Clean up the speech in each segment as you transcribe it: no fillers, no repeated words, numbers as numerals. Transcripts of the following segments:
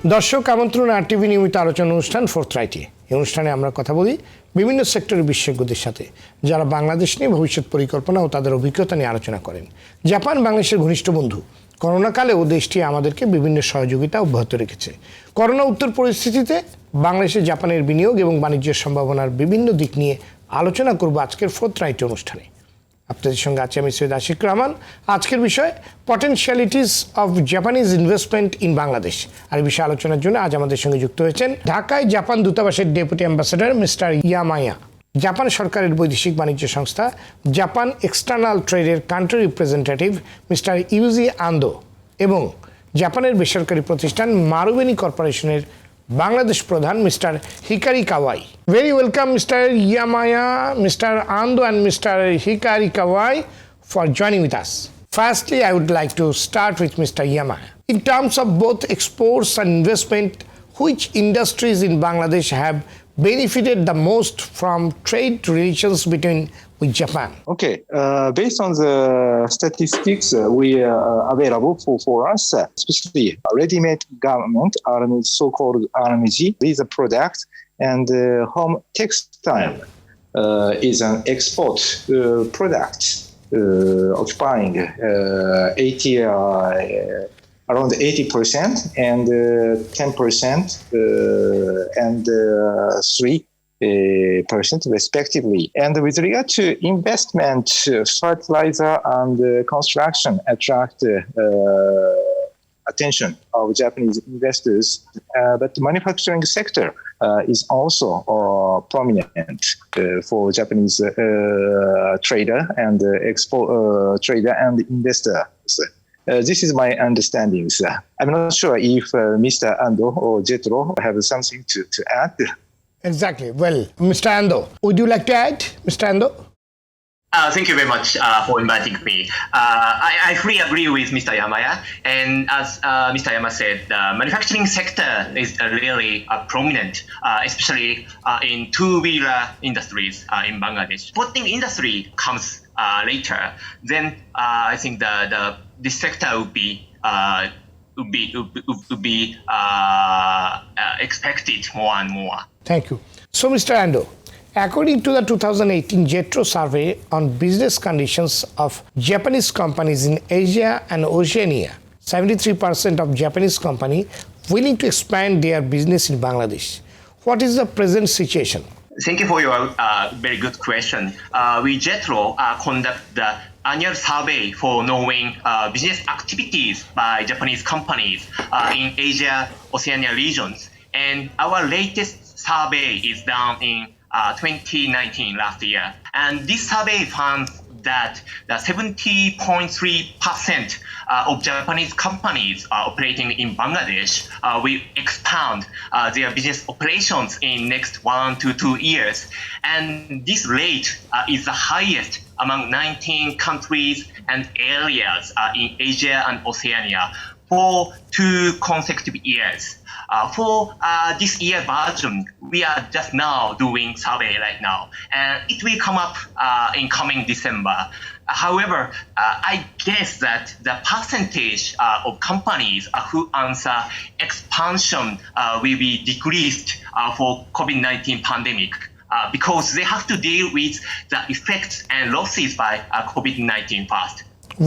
দর্শক আমন্ত্রণ RTV নিয়মিত আলোচনা অনুষ্ঠান ফোর্থরাইটে। এই অনুষ্ঠানে আমরা কথা বলি বিভিন্ন সেক্টরের বিশেষজ্ঞদের সাথে যারা বাংলাদেশ নিয়ে ভবিষ্যৎ পরিকল্পনা ও তাদের অভিজ্ঞতা নিয়ে আলোচনা করেন। জাপান বাংলাদেশের ঘনিষ্ঠ বন্ধু। করোনাকালেও দেশটি আমাদেরকে বিভিন্ন সহযোগিতা অব্যাহত রেখেছে। করোনা উত্তর পরিস্থিতিতে বাংলাদেশে জাপানের বিনিয়োগ এবং বাণিজ্যের সম্ভাবনার বিভিন্ন দিক নিয়ে আলোচনা করব আজকের ফোর্থরাইট অনুষ্ঠানে। আপনাদের সঙ্গে আছি আমি সৈয়দ আশিক রহমান। আজকের বিষয় potentialities of Japanese investment in Bangladesh. আর এই বিষয়ে আলোচনার জন্য আজ আমাদের সঙ্গে যুক্ত হয়েছেন ঢাকায় জাপান দূতাবাসের deputy ambassador mister Yamaya, Japan সরকারের বৈদেশিক বাণিজ্য সংস্থা জাপান এক্সটার্নাল ট্রেডের country representative mister Yuji Ando এবং জাপানের বেসরকারি প্রতিষ্ঠান মারুবেনি কর্পোরেশনের Bangladesh Pradhan, Mr. Hikari Kawai. Very welcome, Mr. Yamaya, Mr. Ando, and Mr. Hikari Kawai for joining with us. Firstly, I would like to start with Mr. Yamaya. In terms of both exports and investment, which industries in Bangladesh have benefited the most from trade relations with Japan? Okay, based on the statistics we are available for us, especially ready-made garment, so-called RMG, is a product, and home textile is an export product, occupying 80. Around 80% and 10% and 3% respectively. And with regard to investment, fertilizer and construction attract attention of Japanese investors, but the manufacturing sector is also prominent for Japanese trader and trader and investors. This is my understanding, sir. I'm not sure if Mr. Ando or Jetro have something to add. Exactly. Well, Mr. Ando, would you like to add, Mr. Ando? Thank you very much for inviting me. I fully agree with Mr. Yamaya. And as Mr. Yamaya said, the manufacturing sector is really prominent, especially in two-wheeler industries in Bangladesh. Boating industry comes later. Then I think this sector would be expected more and more. Thank you. So, Mr. Ando, according to the 2018 JETRO survey on business conditions of Japanese companies in Asia and Oceania, 73% of Japanese companies willing to expand their business in Bangladesh. What is the present situation? Thank you for your very good question. We JETRO conduct the annual survey for knowing business activities by Japanese companies in Asia, Oceania regions. And our latest survey is done in 2019, last year. And this survey found that 70.3% of Japanese companies operating in Bangladesh will expand their business operations in next 1 to 2 years. And this rate is the highest among 19 countries and areas in Asia and Oceania for 2 consecutive years. For this year version, we are just now doing survey right now, and it will come up in coming December. However, I guess that the percentage of companies who answer expansion will be decreased for COVID-19 pandemic because they have to deal with the effects and losses by COVID-19 first.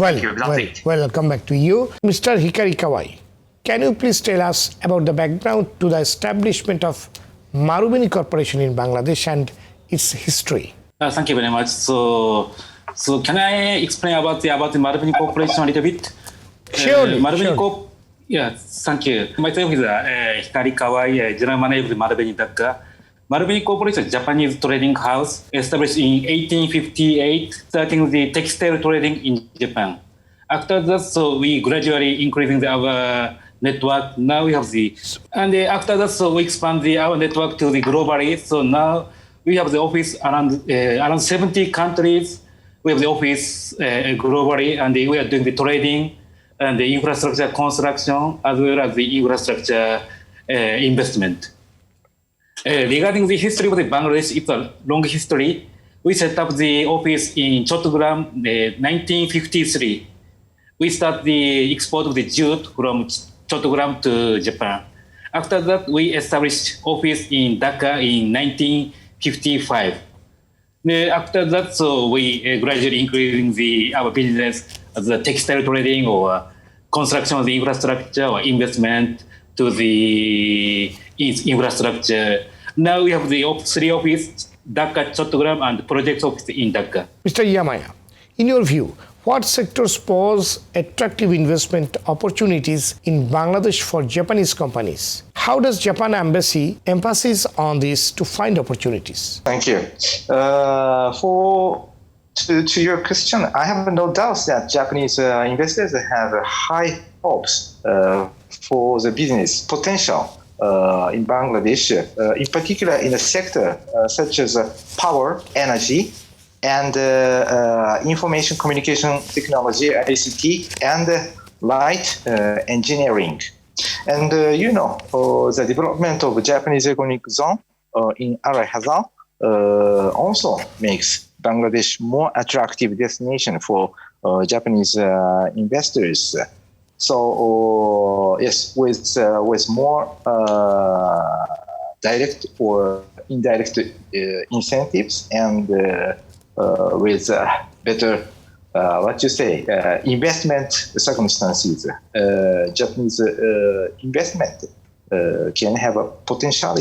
Well, I'll come back to you. Mr. Hikari Kawai, can you please tell us about the background to the establishment of Marubeni Corporation in Bangladesh and its history? Thank you very much. So can I explain about the Marubeni Corporation a little bit? Surely. Yes, thank you. Myself is Hikari Kawai, General Manager of Marubeni Dhaka. Marubeni Corporation is a Japanese trading house established in 1858, starting the textile trading in Japan. After that, so we gradually increasing our network. Now we have and after that, so we expand our network to the globally. So now we have the office around 70 countries. We have the office globally, and we are doing the trading and the infrastructure construction as well as the infrastructure investment. Regarding the history of the Bangladesh, it's a long history. We set up the office in Chattogram 1953. We start the export of the jute from Chattogram to Japan. After that, we established office in Dhaka in 1955. After that, so we gradually increasing our business as the textile trading or construction of the infrastructure or investment to the infrastructure. Now we have the three offices, Dhaka, Chattogram, and project office in Dhaka. Mr. Yamaya, in your view, what sectors pose attractive investment opportunities in Bangladesh for Japanese companies? How does Japan embassy emphasize on this to find opportunities? Thank you. To your question, I have no doubts that Japanese investors have high hopes for the business potential in Bangladesh, in particular in a sector such as power, energy, and information communication technology, ICT, and light engineering. And the development of Japanese economic zone in Arai Hazal also makes Bangladesh more attractive destination for Japanese investors. So yes, with more direct or indirect incentives and with better investment circumstances, Japanese investment can have a potential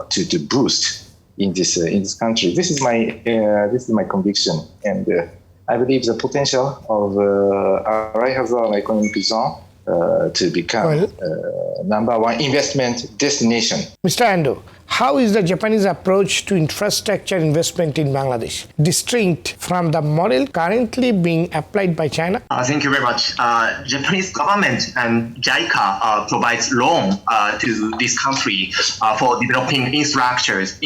to boost in this country. This is my conviction, and I believe the potential of Arai Hazal economic zone to become number one investment destination. Mr. Ando, how is the Japanese approach to infrastructure investment in Bangladesh distinct from the model currently being applied by China? Thank you very much. Japanese government and JICA provides loan to this country for developing infrastructures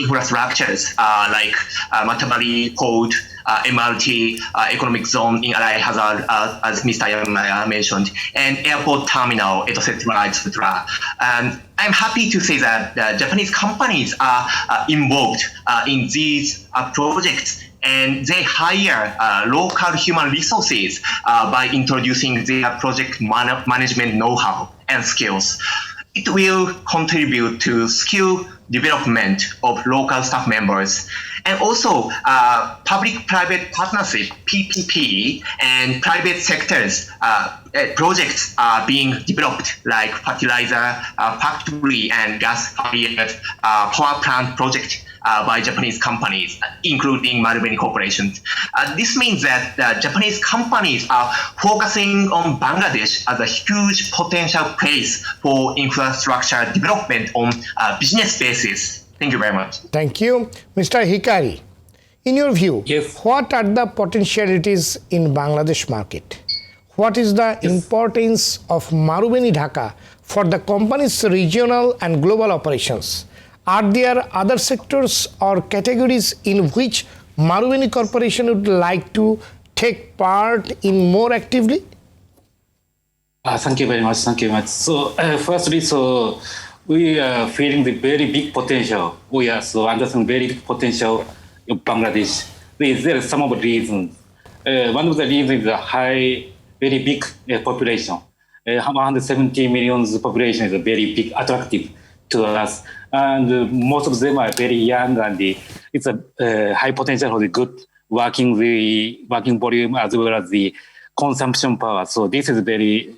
like Matabari Port, MRT, economic zone in Arai Hazard, as Mr. Yamaya mentioned, and airport terminal, etc., etc. And I'm happy to say that Japanese companies are involved in these projects, and they hire local human resources by introducing their project management know-how and skills. It will contribute to skill development of local staff members, and also public-private partnership (PPP) and private sectors projects are being developed, like fertilizer factory and gas-fired power plant project by Japanese companies, including Marubeni Corporation. This means that Japanese companies are focusing on Bangladesh as a huge potential place for infrastructure development on a business basis. Thank you very much. Thank you. Mr. Hikari, in your view, Yes. what are the potentialities in Bangladesh market? What is the importance of Marubeni Dhaka for the company's regional and global operations? Are there other sectors or categories in which Marubeni Corporation would like to take part in more actively? Thank you very much. So, firstly, we are feeling the very big potential. We are understanding very big potential in Bangladesh. There are some of the reasons. One of the reasons is the very big population. 170 million population is very big, attractive to us. And most of them are very young, and it's a high potential for the good working volume as well as the consumption power. So this is very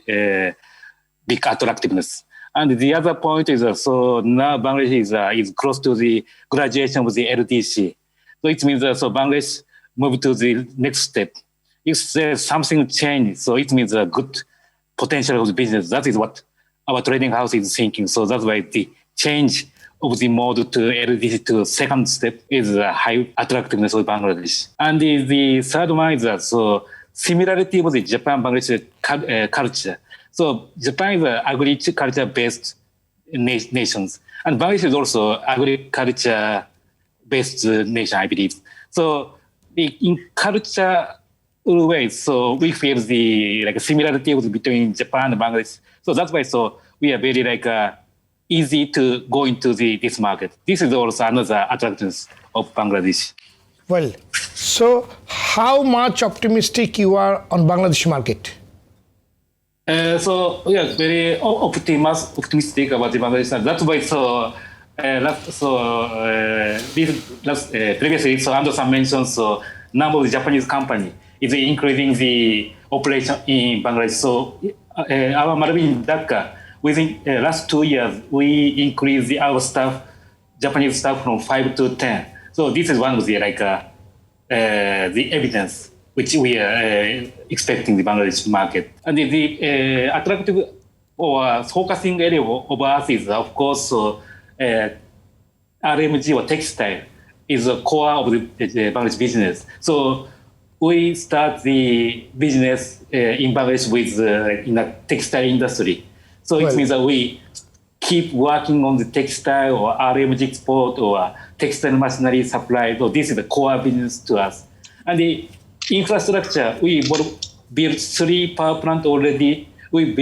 big attractiveness. And the other point is now Bangladesh is close to the graduation of the LDC. So it means Bangladesh move to the next step. If something changes, so it means a good potential of the business. That is what our trading house is thinking. So that's why the change of the mode to LDC to second step is a high attractiveness of Bangladesh. And the third one is similarity with the Japan-Bangladesh culture. So Japan is an agriculture-based nations, and Bangladesh is also agriculture-based nation, I believe. So in culture ways, so we feel the similarity between Japan and Bangladesh. So that's why we are very easy to go into this market. This is also another attractiveness of Bangladesh. Well, so how much optimistic you are on Bangladesh market? So we are very optimistic about the Bangladesh. That's why previously, so Anderson mentioned number of the Japanese company is increasing the operation in Bangladesh. So our Marubeni Dhaka, within last 2 years, we increased our staff, Japanese staff, from 5 to 10. So this is one of the the evidence which we are expecting the Bangladesh market. And the attractive or focusing area of us is, of course, RMG or textile is the core of the Bangladesh business. So we start the business in Bangladesh with in the textile industry. So it means that we keep working on the textile or RMG export or textile machinery supply. So this is the core business to us. And the infrastructure, we built 3 power plants already. We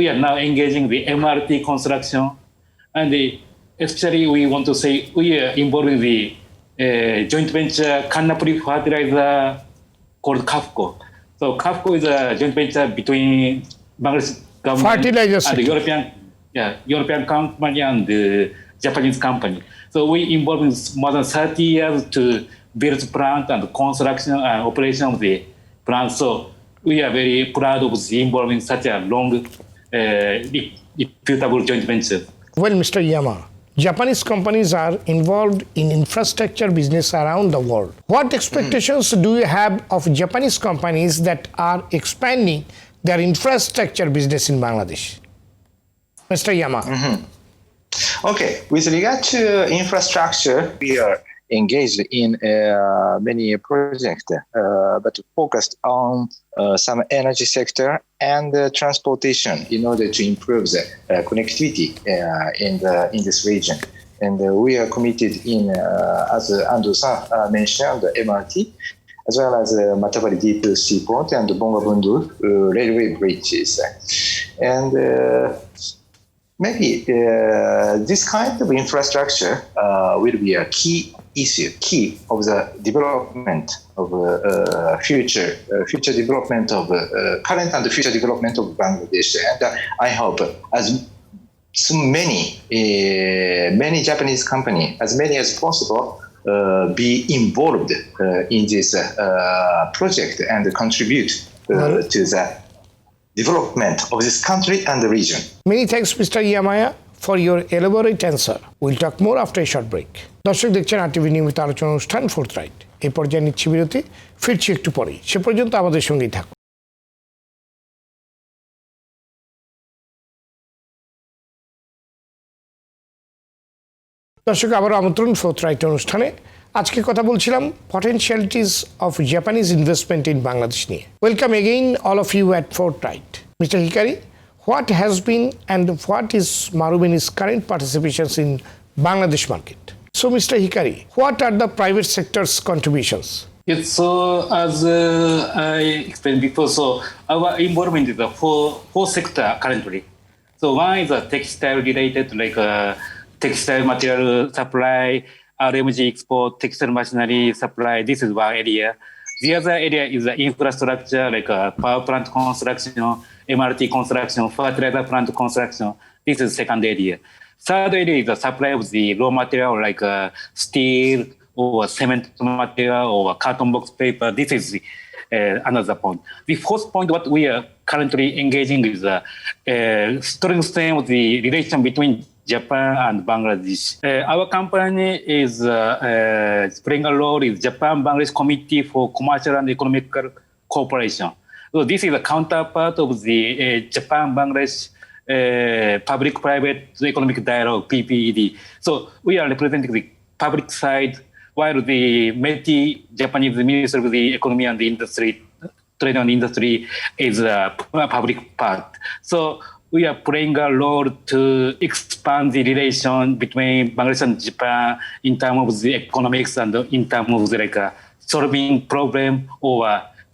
are now engaging the MRT construction. And especially we want to say we are involved in the joint venture Kannapuri fertilizer called CAFCO. So CAFCO is a joint venture between Bangladesh government and the European company and the Japanese company. So we involved in more than 30 years to build plant and construction and operation of the plant. So we are very proud of the involving such a long, reputable joint venture. Well, Mr. Yama, Japanese companies are involved in infrastructure business around the world. What expectations do you have of Japanese companies that are expanding their infrastructure business in Bangladesh? Mr. Yama. Okay, with regard to infrastructure, we are engaged in many projects, but focused on some energy sector and transportation in order to improve the connectivity in this region. And we are committed in, as Ando-san mentioned, the MRT, as well as Matavali Deep Seaport and Bongabundu railway bridges. And maybe this kind of infrastructure will be a key of the development of future development of current and future development of Bangladesh. And I hope as many Japanese companies, as many as possible, be involved in this project and contribute to the development of this country and the region. Many thanks, Mr. Yamaya, for your elaborate answer. We'll talk more after a short break. দর্শক দেখছেন RTV নিয়মিত আলোচনা অনুষ্ঠান ফোর্থরাইট। এই পর্যায়ে নিচ্ছি বিরতি, ফিরছি একটু পরেই। সে পর্যন্ত আমাদের সঙ্গেই থাকুন। দর্শক আবার আমন্ত্রণ ফোর্থরাইট অনুষ্ঠানে। আজকে কথা বলছিলাম potentialities of Japanese investment in Bangladesh নিয়ে। Welcome again all of you at Forthright. Mr. Hikari, what has been and what is Marubeni's current participations in Bangladesh market? So, Mr. Hikari, what are the private sector's contributions? Yes, so as I explained before, so our involvement is the four sector currently. So one is a textile related, like textile material supply, RMG export, textile machinery supply. This is one area. The other area is the infrastructure, like power plant construction, MRT construction, fertilizer plant construction. This is second area. Third area is the supply of the raw material like steel or cement material or carton box paper. This is another point. The fourth point, what we are currently engaging is strengthening of the relation between Japan and Bangladesh. Our company is playing a role in Japan-Bangladesh Committee for Commercial and Economical Cooperation. So this is a counterpart of the Japan-Bangladesh Public-Private Economic Dialogue, PPED. So we are representing the public side, while the METI, Japanese Ministry of the Economy and the Industry, Trade and Industry, is a public part. So we are playing a role to expand the relation between Bangladesh and Japan in terms of the economics and in terms of the, like solving problem or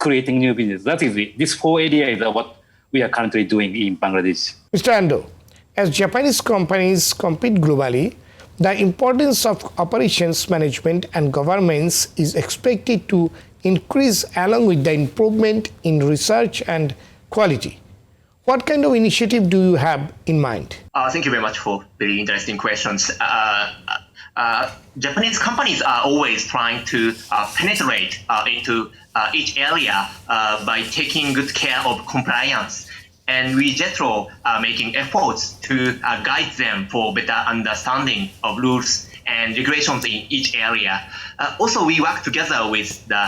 creating new business. That is it. These four areas are what we are currently doing in Bangladesh. Mr. Ando, as Japanese companies compete globally, the importance of operations management and governance is expected to increase along with the improvement in research and quality. What kind of initiative do you have in mind? Thank you very much for very interesting questions. Japanese companies are always trying to penetrate into each area by taking good care of compliance. And we JETRO are making efforts to guide them for better understanding of rules and regulations in each area. Also, we work together with the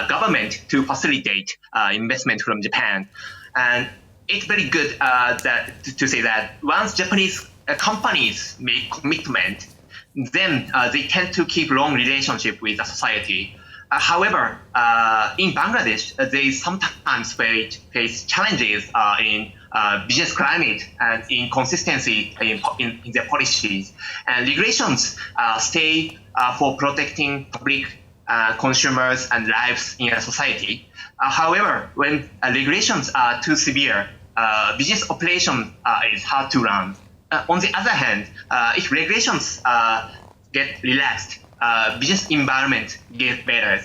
government to facilitate investment from Japan. And it's very good to say that once Japanese companies make commitment, then they tend to keep long relationship with the society. However, in Bangladesh, they sometimes face challenges in business climate and inconsistency in their policies. And regulations stay for protecting public consumers and lives in a society. However, when regulations are too severe, business operation is hard to run. On the other hand, if regulations get relaxed, business environment gets better.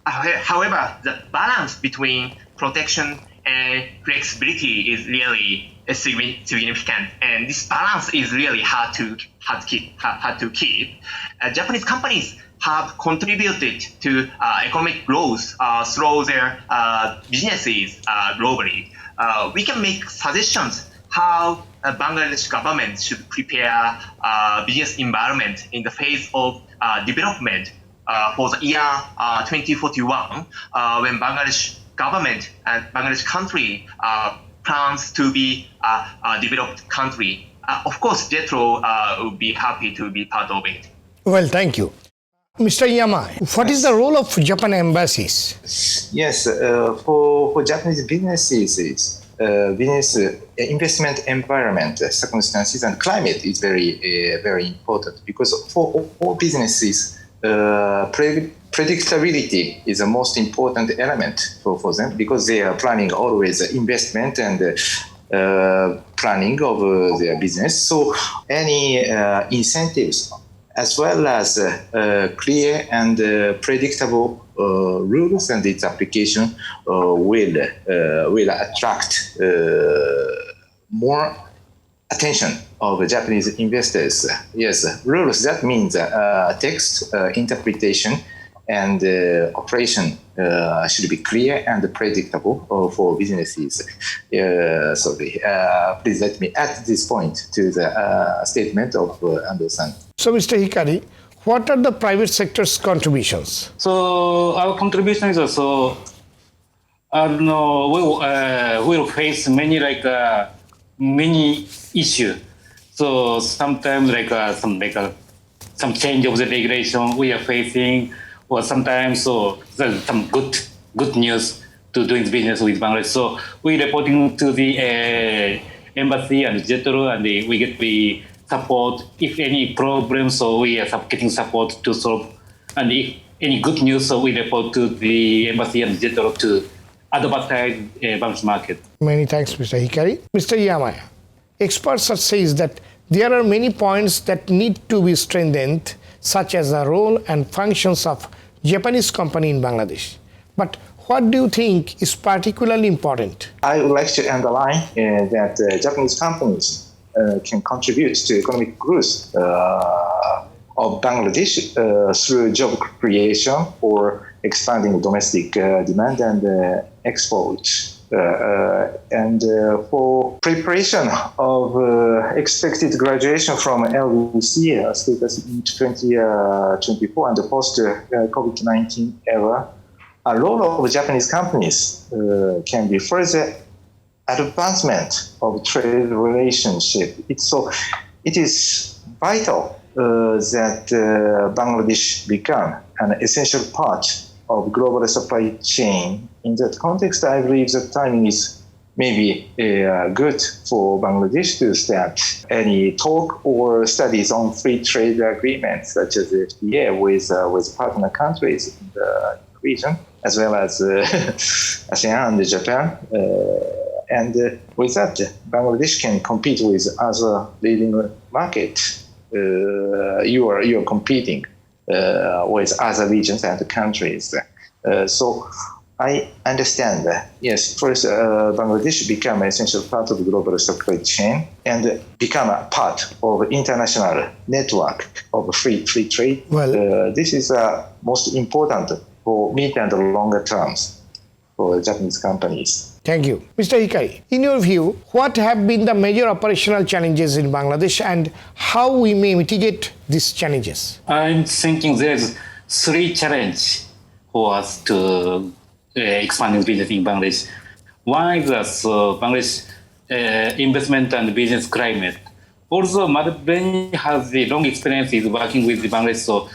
However, the balance between protection and flexibility is really significant, and this balance is really hard to keep. Japanese companies have contributed to economic growth through their businesses globally. We can make suggestions how Bangladesh government should prepare business environment in the phase of development for the year 2041, when Bangladesh government and Bangladesh country plans to be a developed country. Of course, JETRO would be happy to be part of it. Well, thank you. Mr. Yama, what is the role of Japan embassies? Yes, for Japanese businesses, business investment environment, circumstances, and climate is very important, because for all businesses, predictability is the most important element for them, because they are planning always investment and planning of their business. So any incentives, as well as clear and predictable rules and its application will attract more attention of Japanese investors. Yes, rules, that means text, interpretation, and operation should be clear and predictable for businesses. Please let me add this point to the statement of Ando-san. So, Mr. Hikari, what are the private sector's contributions? So our contribution is also, we'll face many many issues. So sometimes some change of the regulation we are facing, or sometimes there's some good news to doing business with Bangladesh. So we reporting to the embassy and JETRO, and we get the support if any problems. So we are getting support to solve, and if any good news, so we report to the embassy and JETRO to advertise Bangladesh market. Many thanks, Mr. Hikari. Mr. Yamaya, experts says that there are many points that need to be strengthened, such as the role and functions of Japanese company in Bangladesh. But what do you think is particularly important? I would like to underline that Japanese companies can contribute to economic growth of Bangladesh through job creation or expanding domestic demand and export. And for preparation of expected graduation from LVC status in 2024 and the post-COVID-19 era, a role of Japanese companies can be further advancement of trade relationship. It is vital that Bangladesh become an essential part of global supply chain. In that context, I believe that timing is maybe good for Bangladesh to start any talk or studies on free trade agreements such as the FTA with partner countries in the region, as well as ASEAN and Japan. And with that, Bangladesh can compete with other leading markets. You are competing with other regions and countries. So I understand. Yes, first, Bangladesh become an essential part of the global supply chain and become a part of international network of free trade. Well- this is most important for mid and longer terms for Japanese companies. Thank you. Mr. Hikari, in your view, what have been the major operational challenges in Bangladesh and how we may mitigate these challenges? I'm thinking there's three challenges for us to expanding business in Bangladesh. One is Bangladesh investment and business climate. Also, Marubeni has the long experience in working with Bangladesh, so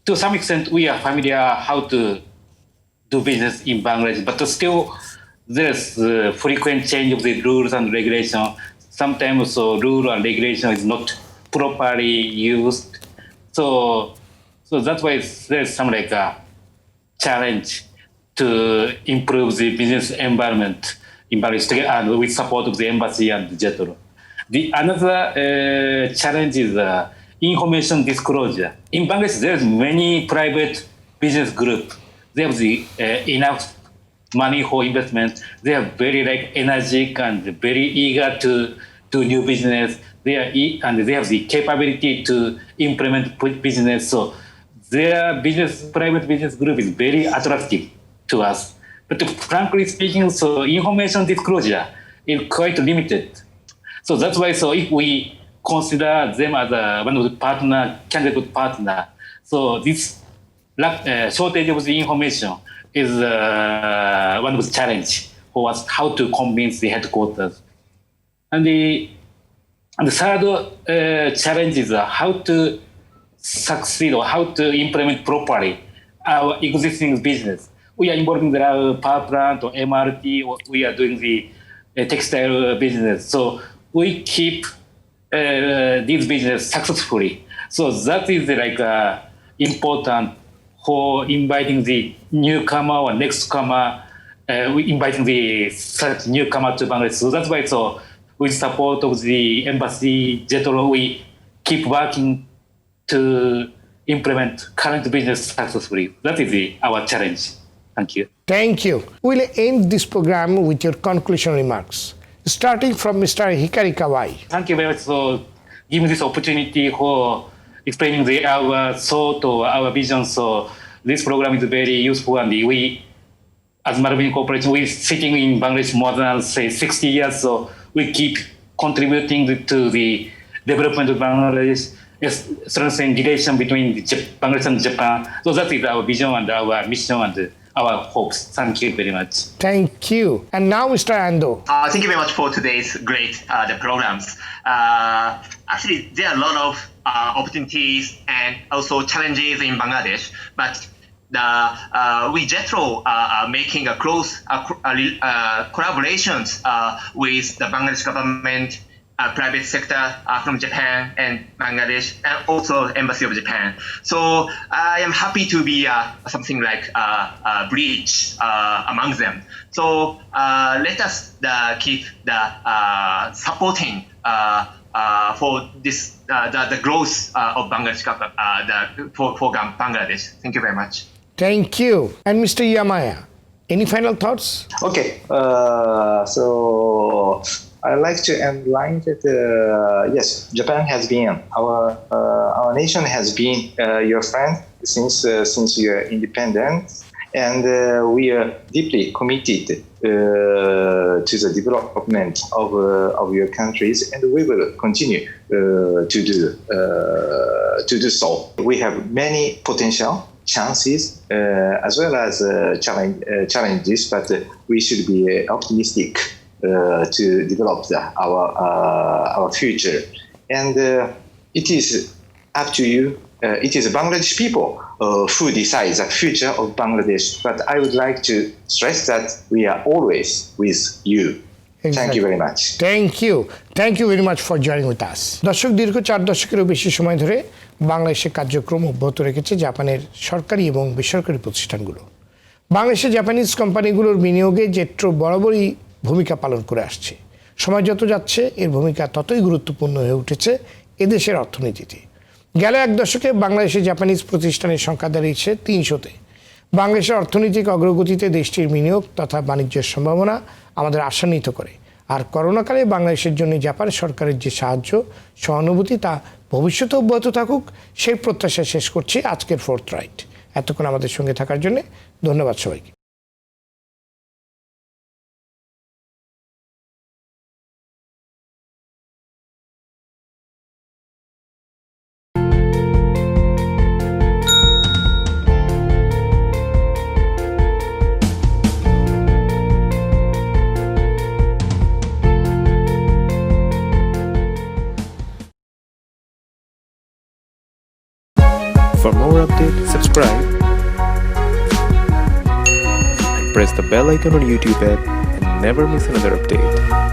to some extent, we are familiar how to do business in Bangladesh, but still there's frequent change of the rules and regulation. Sometimes rule and regulation is not properly used. So that's why there's some like a challenge to improve the business environment in Bangladesh and with support of the embassy and JETRO. The another challenge is information disclosure. In Bangladesh, there's many private business groups. They have the enough money for investment. They are very energetic and very eager to do new business. And they have the capability to implement business. So their private business group is very attractive to us. But frankly speaking, so information disclosure is quite limited. So that's why, so if we consider them as one of the candidate partner, so this shortage of the information is one of the challenge for us, how to convince the headquarters. And the third challenge is how to succeed or how to implement properly our existing business. We are involving the power plant or MRT, or we are doing the textile business. So we keep this business successfully. So that is important for inviting the newcomer or nextcomer, we inviting the such newcomer to Bangladesh. So that's why, so with support of the embassy, JETRO, we keep working to implement current business successfully. That is our challenge. Thank you. Thank you. We'll end this program with your conclusion remarks, starting from Mr. Hikari Kawai. Thank you very much for giving this opportunity for explaining our thought or our vision. So this program is very useful, and we, as Marubeni Corporation, we're sitting in Bangladesh more than, say, 60 years, so we keep contributing to the development of Bangladesh, strengthening relation between Bangladesh and Japan. So that is our vision and our mission and our hopes. Thank you very much. Thank you. And now, Mr. Ando. Thank you very much for today's great the programs. Actually, there are a lot of opportunities and also challenges in Bangladesh, but we JETRO are making a close collaborations with the Bangladesh government, private sector from Japan and Bangladesh, and also Embassy of Japan. So I am happy to be something like a bridge among them. So let us keep supporting for this the growth of Bangladesh for Bangladesh. Thank you very much. Thank you. And Mr. Yamaya, any final thoughts? Okay, so I'd like to underline that yes, Japan has been our nation has been your friend since your independence, and we are deeply committed to the development of your countries, and we will continue to do so. We have many potential chances as well as challenges, but we should be optimistic to develop our future. And it is up to you. It is Bangladesh people who decide the future of Bangladesh. But I would like to stress that we are always with you. Exactly. Thank you very much. Thank you. Thank you very much for joining with us. দর্শক দীর্ঘ 4 দশকেরও বেশি সময় ধরে বাংলাদেশে কার্যক্রম অব্যাহত রেখেছে জাপানের সরকারি এবং বেসরকারি প্রতিষ্ঠানগুলো। বাংলাদেশে জাপানিজ কোম্পানিগুলোর বিনিয়োগে জেট্রো বরাবরই ভূমিকা পালন করে আসছে। সময় যত যাচ্ছে এর ভূমিকা ততই গুরুত্বপূর্ণ হয়ে উঠেছে এদেশের অর্থনীতিতে। গেল 1 দশকে বাংলাদেশে জাপানিজ প্রতিষ্ঠানের সংখ্যা দাঁড়িয়েছে 300-তে। বাংলাদেশের অর্থনৈতিক অগ্রগতিতে দেশটির বিনিয়োগ তথা বাণিজ্যের সম্ভাবনা আমাদের আশান্বিত করে। আর করোনাকালে বাংলাদেশের জন্য জাপান সরকারের যে সাহায্য সহানুভূতি তা ভবিষ্যতে অব্যাহত থাকুক সেই প্রত্যাশা শেষ করছি আজকের ফোর্থরাইট। এতক্ষণ আমাদের সঙ্গে থাকার জন্য ধন্যবাদ সবাইকে। For more updates, subscribe and press the bell icon on YouTube app and never miss another update.